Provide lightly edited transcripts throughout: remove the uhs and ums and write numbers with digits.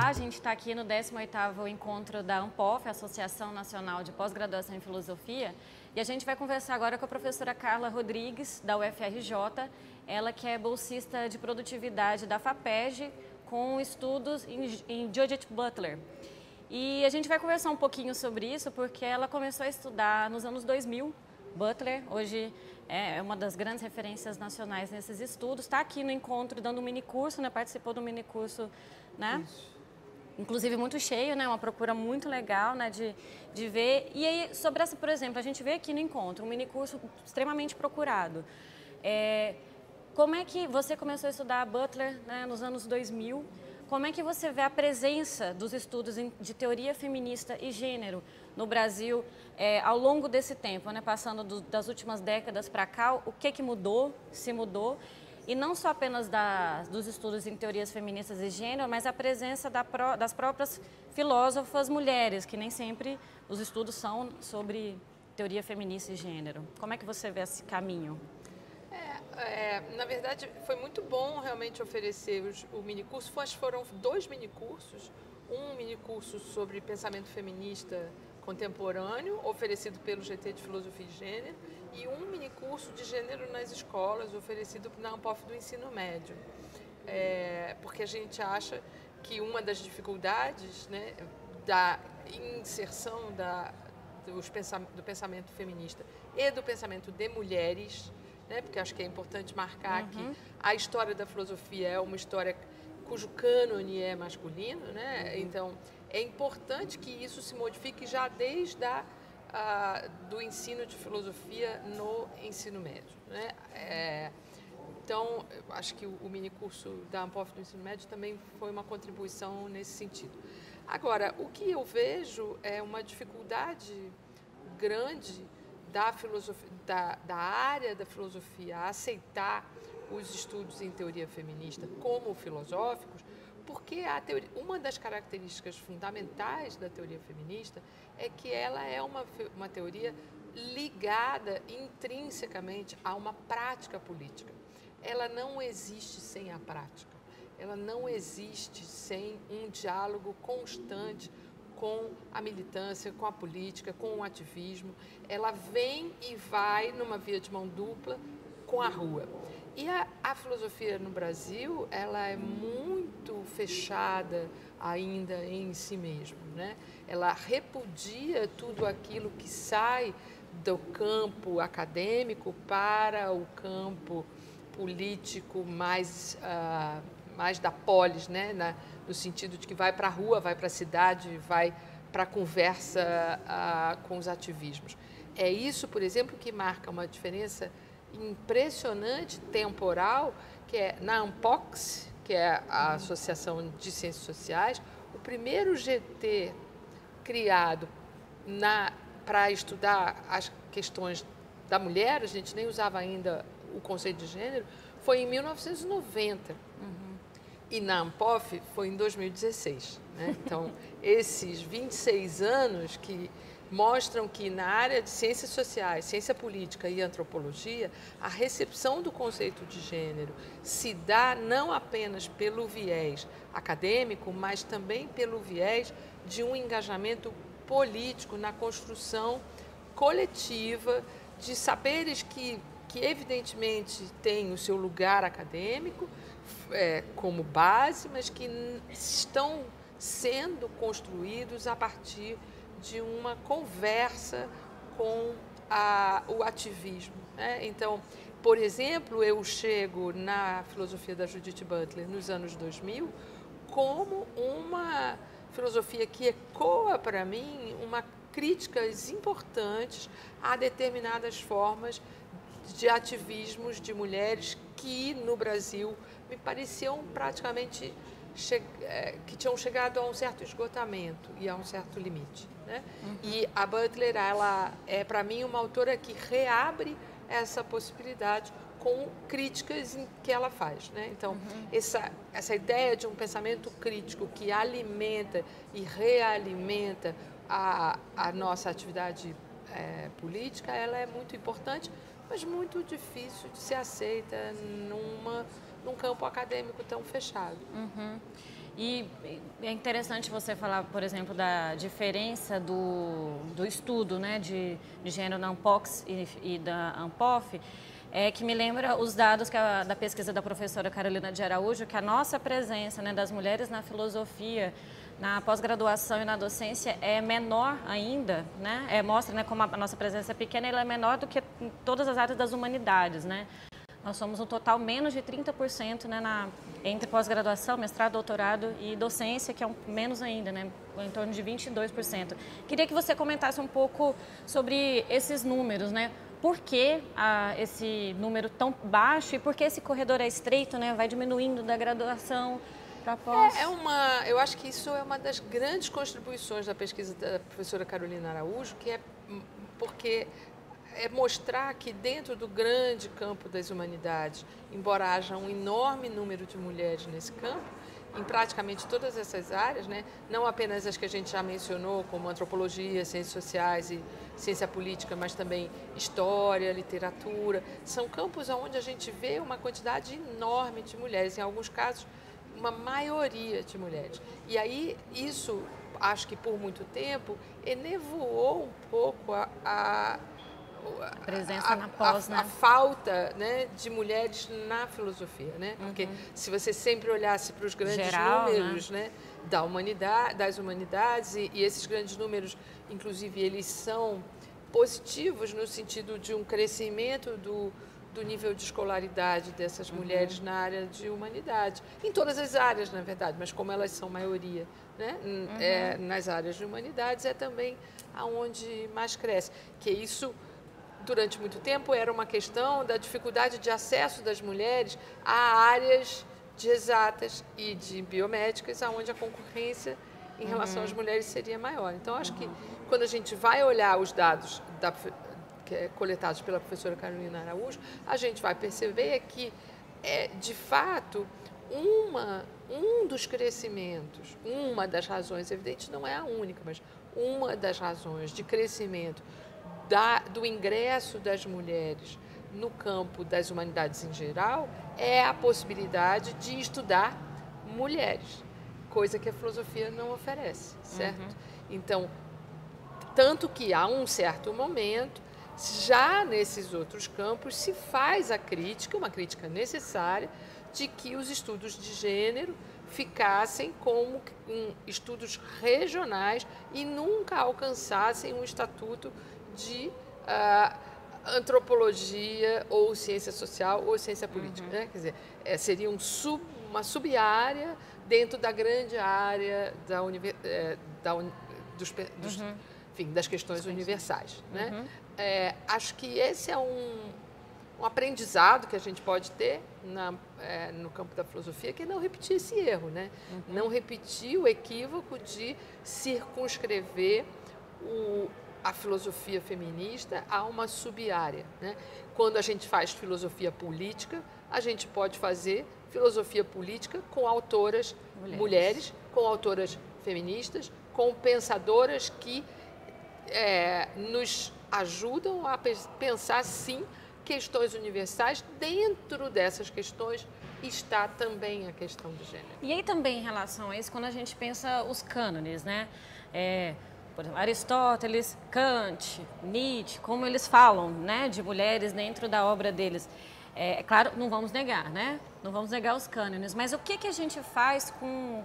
Olá, a gente está aqui no 18º encontro da ANPOF, Associação Nacional de Pós-Graduação em Filosofia, e a gente vai conversar agora com a professora Carla Rodrigues, da UFRJ, ela que é bolsista de produtividade da FAPESG, com estudos em Judith Butler. E a gente vai conversar um pouquinho sobre isso, porque ela começou a estudar nos anos 2000, Butler, hoje é uma das grandes referências nacionais nesses estudos, está aqui no encontro dando um minicurso, né? Participou do minicurso, né? Isso. Inclusive muito cheio, né? Uma procura muito legal, né? De ver. E aí, sobre essa, por exemplo, a gente vê aqui no encontro um minicurso extremamente procurado. Como é que você começou a estudar Butler, né, nos anos 2000? Como é que você vê a presença dos estudos de teoria feminista e gênero no Brasil ao longo desse tempo, né, passando das últimas décadas para cá? O que mudou, se mudou? E não só apenas dos estudos em teorias feministas e gênero, mas a presença das próprias filósofas mulheres, que nem sempre os estudos são sobre teoria feminista e gênero. Como é que você vê esse caminho? Na verdade, foi muito bom realmente oferecer o minicurso. Foram 2 minicursos. Um minicurso sobre pensamento feminista contemporâneo, oferecido pelo GT de Filosofia e Gênero, e um minicurso de gênero nas escolas, oferecido na ANPOF do ensino médio. Porque a gente acha que uma das dificuldades, né, da inserção do pensamento feminista e do pensamento de mulheres, né, porque acho que é importante marcar que a história da filosofia é uma história cujo cânone é masculino, né? Então é importante que isso se modifique já desde do ensino de filosofia no ensino médio, né? Então, acho que o minicurso da ANPOF do ensino médio também foi uma contribuição nesse sentido. Agora, o que eu vejo é uma dificuldade grande da filosofia, da área da filosofia a aceitar os estudos em teoria feminista como filosóficos, porque uma das características fundamentais da teoria feminista é que ela é uma teoria ligada intrinsecamente a uma prática política. Ela não existe sem a prática, ela não existe sem um diálogo constante com a militância, com a política, com o ativismo. Ela vem e vai numa via de mão dupla com a rua. E a filosofia no Brasil, ela é muito fechada ainda em si mesma, né? Ela repudia tudo aquilo que sai do campo acadêmico para o campo político mais da polis, né? No sentido de que vai para a rua, vai para a cidade, vai para a conversa com os ativismos. É isso, por exemplo, que marca uma diferença impressionante temporal, que é na ANPOX, que é a Associação de Ciências Sociais, o primeiro GT criado para estudar as questões da mulher, a gente nem usava ainda o conceito de gênero, foi em 1990. E na ANPOF foi em 2016. Né? Então, esses 26 anos que mostram que na área de ciências sociais, ciência política e antropologia, a recepção do conceito de gênero se dá não apenas pelo viés acadêmico, mas também pelo viés de um engajamento político na construção coletiva de saberes que evidentemente têm o seu lugar acadêmico como base, mas que estão sendo construídos a partir de uma conversa com o ativismo. Né? Então, por exemplo, eu chego na filosofia da Judith Butler nos anos 2000 como uma filosofia que ecoa para mim críticas importantes a determinadas formas de ativismos de mulheres que no Brasil me pareciam praticamente que tinham chegado a um certo esgotamento e a um certo limite. Né? E a Butler, ela é para mim uma autora que reabre essa possibilidade com críticas que ela faz. Né? Então, essa ideia de um pensamento crítico que alimenta e realimenta a nossa atividade política, ela é muito importante, mas muito difícil de ser aceita num campo acadêmico tão fechado. E é interessante você falar, por exemplo, da diferença do estudo, né, de gênero na Unpox e da Anpof, que me lembra os dados da pesquisa da professora Carolina de Araújo, que a nossa presença, né, das mulheres na filosofia, na pós-graduação e na docência é menor ainda, né? Mostra, né, como a nossa presença é pequena, ela é menor do que em todas as áreas das humanidades, né? Nós somos um total menos de 30%, né, entre pós-graduação, mestrado, doutorado e docência, que é menos ainda, né, em torno de 22%. Queria que você comentasse um pouco sobre esses números, né? Por que esse número tão baixo e por que esse corredor é estreito, né? Vai diminuindo da graduação para pós? Eu acho que isso é uma das grandes contribuições da pesquisa da professora Carolina Araújo, que é porque é mostrar que dentro do grande campo das humanidades, embora haja um enorme número de mulheres nesse campo, em praticamente todas essas áreas, né, não apenas as que a gente já mencionou, como antropologia, ciências sociais e ciência política, mas também história, literatura, são campos onde a gente vê uma quantidade enorme de mulheres, em alguns casos, uma maioria de mulheres. E aí, isso, acho que por muito tempo, enevoou um pouco a presença na pós, né? A falta, né, de mulheres na filosofia, né? Porque se você sempre olhasse para os grandes números, né, das humanidades e esses grandes números, inclusive, eles são positivos no sentido de um crescimento do nível de escolaridade dessas mulheres na área de humanidade, em todas as áreas, na verdade, mas como elas são maioria, né, nas áreas de humanidades, é também aonde mais cresce, que isso durante muito tempo era uma questão da dificuldade de acesso das mulheres a áreas de exatas e de biomédicas, onde a concorrência em relação às mulheres seria maior. Então, acho que quando a gente vai olhar os dados coletados pela professora Carolina Araújo, a gente vai perceber que, de fato, um dos crescimentos, uma das razões, evidente, não é a única, mas uma das razões de crescimento do ingresso das mulheres no campo das humanidades em geral é a possibilidade de estudar mulheres, coisa que a filosofia não oferece, certo? Então, tanto que há um certo momento, já nesses outros campos, se faz a crítica, uma crítica necessária, de que os estudos de gênero ficassem como estudos regionais e nunca alcançassem um estatuto de antropologia ou ciência social ou ciência política, né? Quer dizer, seria uma sub-área dentro da grande área das questões universais, né? Acho que esse é um aprendizado que a gente pode ter no campo da filosofia, que é não repetir esse erro, né? Não repetir o equívoco de circunscrever a filosofia feminista a uma sub-área, né? Quando a gente faz filosofia política, a gente pode fazer filosofia política com autoras mulheres, com autoras feministas, com pensadoras que nos ajudam a pensar, sim, questões universais. Dentro dessas questões está também a questão do gênero. E aí também em relação a isso, quando a gente pensa os cânones, né? Por exemplo, Aristóteles, Kant, Nietzsche, como eles falam, né, de mulheres dentro da obra deles. Claro, não vamos negar, né? Não vamos negar os cânones, mas o que a gente faz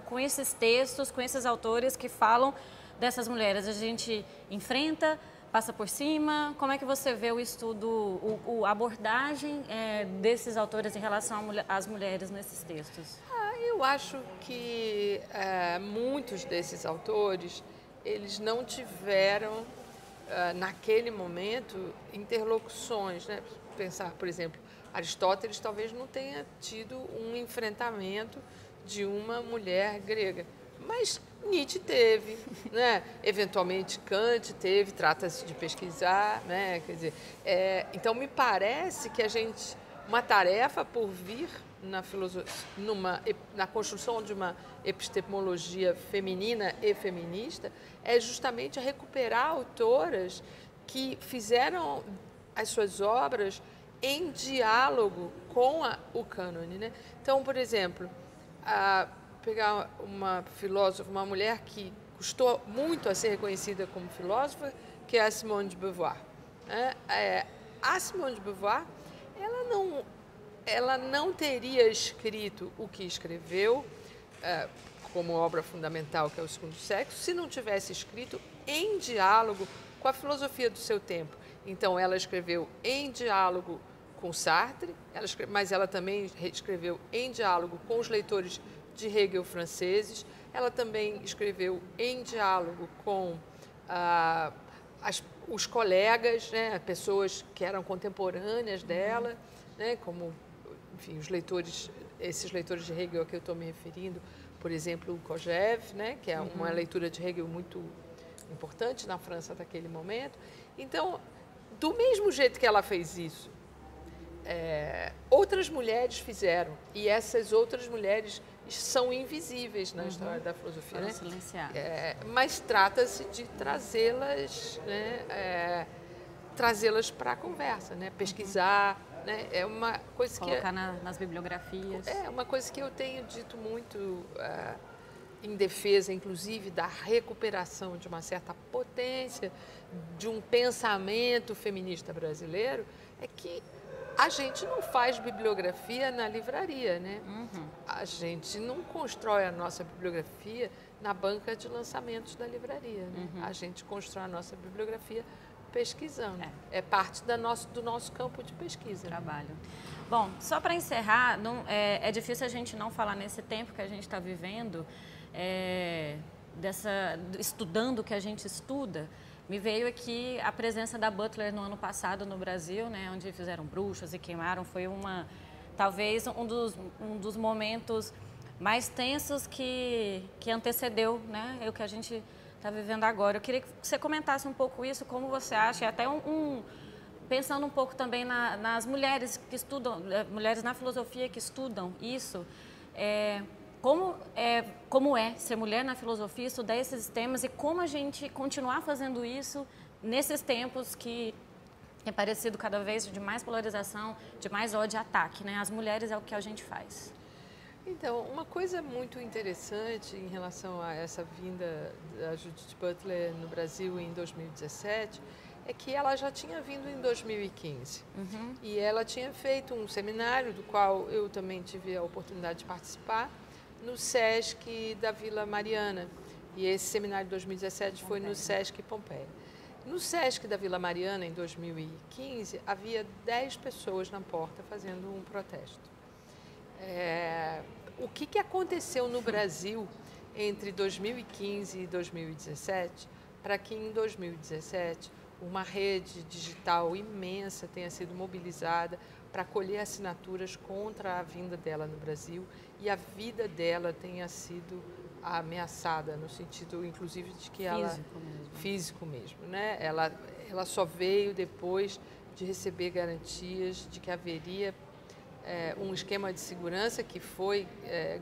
com esses textos, com esses autores que falam dessas mulheres? A gente enfrenta, passa por cima? Como é que você vê o estudo, a abordagem desses autores em relação às mulheres nesses textos? Eu acho que muitos desses autores, eles não tiveram, naquele momento, interlocuções, né? Pensar, por exemplo, Aristóteles talvez não tenha tido um enfrentamento de uma mulher grega, mas Nietzsche teve, né? Eventualmente Kant teve, trata-se de pesquisar, né? Quer dizer, então me parece que uma tarefa por vir na construção de uma epistemologia feminina e feminista é justamente recuperar autoras que fizeram as suas obras em diálogo com o cânone, né? Então, por exemplo, pegar uma filósofa, uma mulher que custou muito a ser reconhecida como filósofa, que é a Simone de Beauvoir. A Simone de Beauvoir, ela não teria escrito o que escreveu, como obra fundamental, que é o Segundo Sexo, se não tivesse escrito em diálogo com a filosofia do seu tempo. Então, ela escreveu em diálogo com Sartre, mas ela também escreveu em diálogo com os leitores de Hegel franceses, ela também escreveu em diálogo com os colegas, né, pessoas que eram contemporâneas dela, né, como, enfim, esses leitores de Hegel a que eu estou me referindo, por exemplo, o Kojève, né, que é uma leitura de Hegel muito importante na França daquele momento. Então, do mesmo jeito que ela fez isso, outras mulheres fizeram, e essas outras mulheres são invisíveis na história da filosofia, né? Silenciadas. Mas trata-se de trazê-las, né, trazê-las para a conversa, né? Pesquisar, né? É uma coisa colocar nas bibliografias. É uma coisa que eu tenho dito muito em defesa, inclusive, da recuperação de uma certa potência de um pensamento feminista brasileiro, é que a gente não faz bibliografia na livraria, né? A gente não constrói a nossa bibliografia na banca de lançamentos da livraria, né? A gente constrói a nossa bibliografia pesquisando. É parte do nosso campo de pesquisa. Trabalho. Bom, só para encerrar, é difícil a gente não falar nesse tempo que a gente está vivendo, estudando o que a gente estuda. Me veio aqui a presença da Butler no ano passado no Brasil, né, onde fizeram Bruxas e queimaram. Foi talvez um dos momentos mais tensos que antecedeu, né, o que a gente está vivendo agora. Eu queria que você comentasse um pouco isso, como você acha, e até pensando um pouco também nas mulheres que estudam, mulheres na filosofia que estudam isso. Como é ser mulher na filosofia, estudar esses temas e como a gente continuar fazendo isso nesses tempos que é parecido cada vez de mais polarização, de mais ódio e ataque, né? As mulheres é o que a gente faz. Então, uma coisa muito interessante em relação a essa vinda da Judith Butler no Brasil em 2017 é que ela já tinha vindo em 2015. E ela tinha feito um seminário do qual eu também tive a oportunidade de participar, no SESC da Vila Mariana. E esse seminário de 2017 foi no SESC Pompeia. No SESC da Vila Mariana, em 2015, havia 10 pessoas na porta fazendo um protesto. O que aconteceu no Brasil entre 2015 e 2017 para que em 2017 uma rede digital imensa tenha sido mobilizada para colher assinaturas contra a vinda dela no Brasil e a vida dela tenha sido ameaçada, no sentido, inclusive, de que ela... Físico mesmo, né? Ela só veio depois de receber garantias de que haveria um esquema de segurança que foi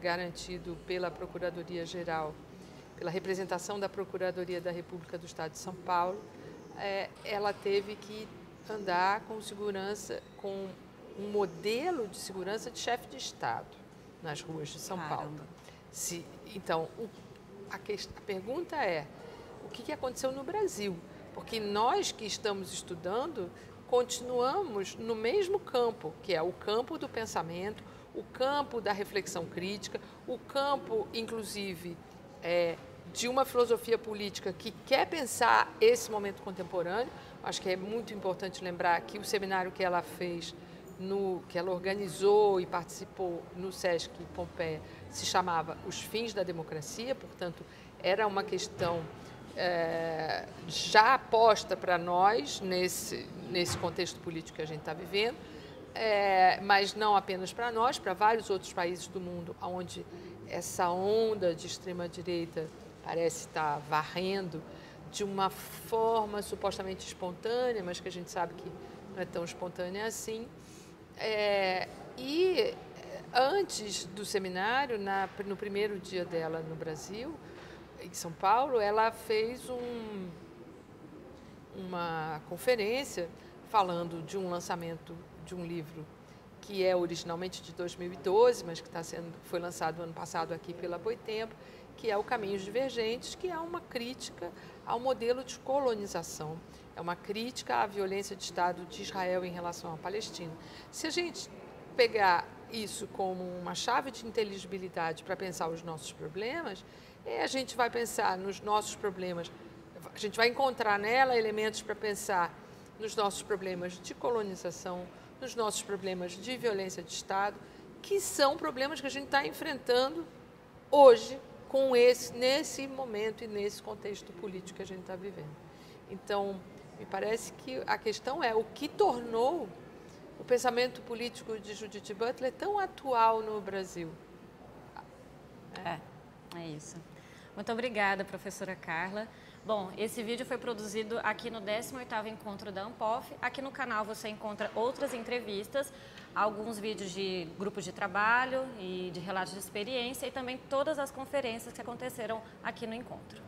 garantido pela Procuradoria-Geral, pela representação da Procuradoria da República do Estado de São Paulo. Ela teve que andar com segurança, com um modelo de segurança de chefe de Estado nas ruas de São Paulo. Então, a pergunta é, o que aconteceu no Brasil? Porque nós que estamos estudando continuamos no mesmo campo, que é o campo do pensamento, o campo da reflexão crítica, o campo, inclusive, de uma filosofia política que quer pensar esse momento contemporâneo. Acho que é muito importante lembrar que o seminário que ela fez, que ela organizou e participou no SESC Pompeia, se chamava Os Fins da Democracia, portanto, era uma questão já posta para nós nesse contexto político que a gente está vivendo, mas não apenas para nós, para vários outros países do mundo, onde essa onda de extrema-direita parece estar varrendo de uma forma supostamente espontânea, mas que a gente sabe que não é tão espontânea assim. E antes do seminário, no primeiro dia dela no Brasil, em São Paulo, ela fez uma conferência falando de um lançamento de um livro que é originalmente de 2012, mas que foi lançado ano passado aqui pela Boitempo, que é o Caminhos Divergentes, que é uma crítica ao modelo de colonização, é uma crítica à violência de Estado de Israel em relação à Palestina. Se a gente pegar isso como uma chave de inteligibilidade para pensar os nossos problemas, a gente vai pensar nos nossos problemas, a gente vai encontrar nela elementos para pensar nos nossos problemas de colonização, nos nossos problemas de violência de Estado, que são problemas que a gente está enfrentando hoje, nesse momento e nesse contexto político que a gente está vivendo. Então, me parece que a questão é o que tornou o pensamento político de Judith Butler tão atual no Brasil. É isso. Muito obrigada, professora Carla. Bom, esse vídeo foi produzido aqui no 18º Encontro da Ampof. Aqui no canal você encontra outras entrevistas, alguns vídeos de grupos de trabalho e de relatos de experiência e também todas as conferências que aconteceram aqui no encontro.